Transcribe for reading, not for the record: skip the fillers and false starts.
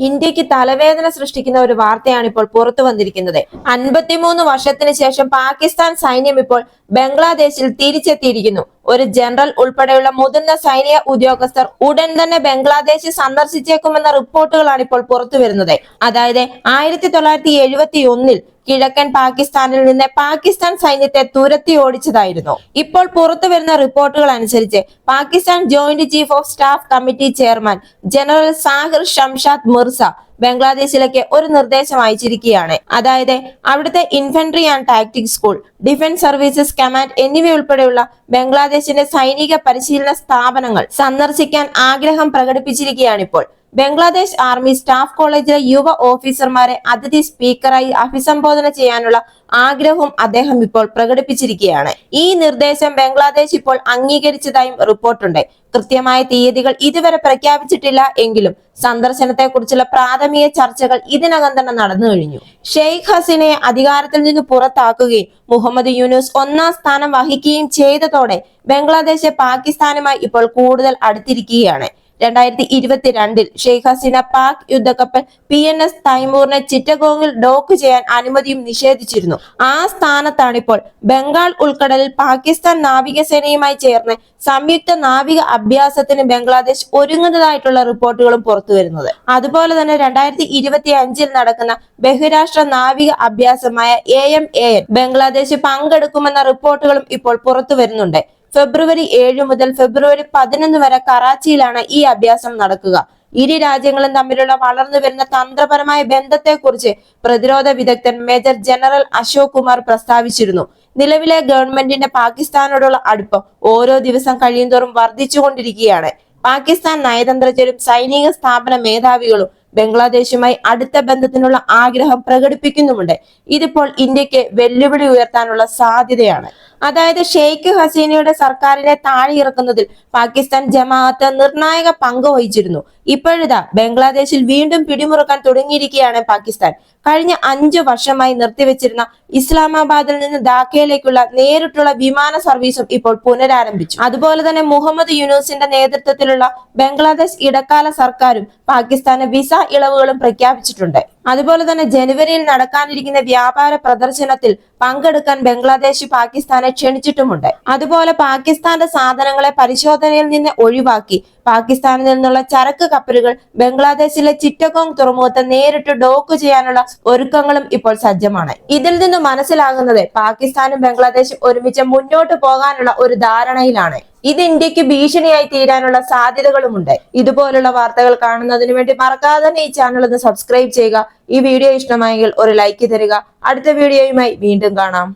ഇന്ത്യക്ക് തലവേദന സൃഷ്ടിക്കുന്ന ഒരു വാർത്തയാണ് ഇപ്പോൾ പുറത്തു വന്നിരിക്കുന്നത്. 53 വർഷത്തിന് ശേഷം പാകിസ്ഥാൻ സൈന്യം ഇപ്പോൾ ബംഗ്ലാദേശിൽ തിരിച്ചെത്തിയിരിക്കുന്നു. ഒരു ജനറൽ ഉൾപ്പെടെയുള്ള മുതിർന്ന സൈനിക ഉദ്യോഗസ്ഥർ ഉടൻ തന്നെ ബംഗ്ലാദേശ് സന്ദർശിച്ചേക്കുമെന്ന റിപ്പോർട്ടുകളാണ് ഇപ്പോൾ പുറത്തു വരുന്നത്. അതായത് 1971 കിഴക്കൻ പാകിസ്ഥാനിൽ നിന്ന് പാകിസ്ഥാൻ സൈന്യത്തെ തുരത്തി ഓടിച്ചതായിരുന്നു. ഇപ്പോൾ പുറത്തു വരുന്ന റിപ്പോർട്ടുകൾ അനുസരിച്ച് Pakistan joint chief of staff committee chairman general Sahir Shamshad Mirza ബംഗ്ലാദേശിലേക്ക് ഒരു നിർദ്ദേശം അയച്ചിരിക്കുകയാണ്. അതായത് അവിടുത്തെ infantry and tactic school, defence services command എന്നിവയുൾപ്പെടെയുള്ള ബംഗ്ലാദേശിന്റെ സൈനിക പരിശീലന സ്ഥാപനങ്ങൾ സന്ദർശിക്കാൻ ആഗ്രഹം പ്രകടിപ്പിച്ചിരിക്കുകയാണ് ഇപ്പോൾ. ബംഗ്ലാദേശ് ആർമി സ്റ്റാഫ് കോളേജിലെ യുവ ഓഫീസർമാരെ അതിഥി സ്പീക്കറായി അഭിസംബോധന ചെയ്യാനുള്ള ആഗ്രഹവും അദ്ദേഹം ഇപ്പോൾ പ്രകടിപ്പിച്ചിരിക്കുകയാണ്. ഈ നിർദ്ദേശം ബംഗ്ലാദേശ് ഇപ്പോൾ അംഗീകരിച്ചതായും റിപ്പോർട്ടുണ്ട്. കൃത്യമായ തീയതികൾ ഇതുവരെ പ്രഖ്യാപിച്ചിട്ടില്ല എങ്കിലും സന്ദർശനത്തെ കുറിച്ചുള്ള പ്രാഥമിക ചർച്ചകൾ ഇതിനകം തന്നെ നടന്നു കഴിഞ്ഞു. ഷെയ്ഖ് ഹസീനയെ അധികാരത്തിൽ നിന്ന് പുറത്താക്കുകയും മുഹമ്മദ് യൂനുസ് 1ാം സ്ഥാനം വഹിക്കുകയും ചെയ്തതോടെ ബംഗ്ലാദേശ് പാകിസ്ഥാനുമായി ഇപ്പോൾ കൂടുതൽ അടുത്തിരിക്കുകയാണ്. 2022 ഷെയ്ഖ് ഹസീന പാക് യുദ്ധക്കപ്പൽ PNS തൈമൂറിനെ ചിറ്റഗോങ്ങിൽ ഡോക്ക് ചെയ്യാൻ അനുമതിയും നിഷേധിച്ചിരുന്നു. ആ സ്ഥാനത്താണ് ഇപ്പോൾ ബംഗാൾ ഉൾക്കടലിൽ പാകിസ്ഥാൻ നാവികസേനയുമായി ചേർന്ന് സംയുക്ത നാവിക അഭ്യാസത്തിന് ബംഗ്ലാദേശ് ഒരുങ്ങുന്നതായിട്ടുള്ള റിപ്പോർട്ടുകളും പുറത്തു വരുന്നത്. അതുപോലെ തന്നെ 2025 നടക്കുന്ന ബഹുരാഷ്ട്ര നാവിക അഭ്യാസമായ AMAN ബംഗ്ലാദേശ് പങ്കെടുക്കുമെന്ന റിപ്പോർട്ടുകളും ഇപ്പോൾ പുറത്തു വരുന്നുണ്ട്. ഫെബ്രുവരി 7 മുതൽ ഫെബ്രുവരി 11 വരെ കറാച്ചിയിലാണ് ഈ അഭ്യാസം നടക്കുക. ഇരു രാജ്യങ്ങളും തമ്മിലുള്ള വളർന്നു വരുന്ന തന്ത്രപരമായ ബന്ധത്തെക്കുറിച്ച് പ്രതിരോധ വിദഗ്ധൻ മേജർ ജനറൽ അശോക് കുമാർ പ്രസ്താവിച്ചിരുന്നു. നിലവിലെ ഗവൺമെന്റിന്റെ പാകിസ്ഥാനോടുള്ള അടുപ്പം ഓരോ ദിവസം കഴിയുന്തോറും വർദ്ധിച്ചുകൊണ്ടിരിക്കുകയാണ്. പാകിസ്ഥാൻ നയതന്ത്രജ്ഞരും സൈനിക സ്ഥാപന മേധാവികളും ബംഗ്ലാദേശുമായി അടുത്ത ബന്ധത്തിനുള്ള ആഗ്രഹം പ്രകടിപ്പിക്കുന്നുമുണ്ട്. ഇതിപ്പോൾ ഇന്ത്യക്ക് വെല്ലുവിളി ഉയർത്താനുള്ള സാധ്യതയാണ്. അതായത് ഷെയ്ഖ് ഹസീനയുടെ സർക്കാരിനെ താഴെയിറക്കുന്നതിൽ പാകിസ്ഥാൻ ജമാഅത്ത് നിർണായക പങ്ക് വഹിച്ചിരുന്നു. ഇപ്പോഴിതാ ബംഗ്ലാദേശിൽ വീണ്ടും പിടിമുറുക്കാൻ തുടങ്ങിയിരിക്കുകയാണ് പാകിസ്ഥാൻ. കഴിഞ്ഞ 5 വർഷമായി നിർത്തിവെച്ചിരുന്ന ഇസ്ലാമാബാദിൽ നിന്ന് ധാക്കയിലേക്കുള്ള നേരിട്ടുള്ള വിമാന സർവീസും ഇപ്പോൾ പുനരാരംഭിച്ചു. അതുപോലെ തന്നെ മുഹമ്മദ് യൂനുസിന്റെ നേതൃത്വത്തിലുള്ള ബംഗ്ലാദേശ് ഇടക്കാല സർക്കാരും പാകിസ്ഥാന് വിസ ഇളവുകളും പ്രഖ്യാപിച്ചിട്ടുണ്ട്. അതുപോലെ തന്നെ ജനുവരിയിൽ നടക്കാനിരിക്കുന്ന വ്യാപാര പ്രദർശനത്തിൽ പങ്കെടുക്കാൻ ബംഗ്ലാദേശ് പാകിസ്ഥാനെ ക്ഷണിച്ചിട്ടുമുണ്ട്. അതുപോലെ പാകിസ്ഥാന്റെ സാധനങ്ങളെ പരിശോധനയിൽ നിന്ന് ഒഴിവാക്കി പാകിസ്ഥാനിൽ നിന്നുള്ള ചരക്ക് കപ്പലുകൾ ബംഗ്ലാദേശിലെ ചിറ്റഗോങ് തുറമുഖത്ത് നേരിട്ട് ഡോക്ക് ചെയ്യാനുള്ള ഒരുക്കങ്ങളും ഇപ്പോൾ സജ്ജമാണ്. ഇതിൽ നിന്ന് മനസ്സിലാകുന്നത് പാകിസ്ഥാനും ബംഗ്ലാദേശും ഒരുമിച്ച് മുന്നോട്ട് പോകാനുള്ള ഒരു ധാരണയിലാണ്. ഇത് ഇന്ത്യക്ക് ഭീഷണിയായി തീരാനുള്ള സാധ്യതകളുമുണ്ട്. ഇതുപോലുള്ള വാർത്തകൾ കാണുന്നതിന് വേണ്ടി മറക്കാതെ തന്നെ ഈ ചാനൽ ഒന്ന് സബ്സ്ക്രൈബ് ചെയ്യുക. ഈ വീഡിയോ ഇഷ്ടമായെങ്കിൽ ഒരു ലൈക്ക് തരിക. അടുത്ത വീഡിയോയുമായി വീണ്ടും കാണാം.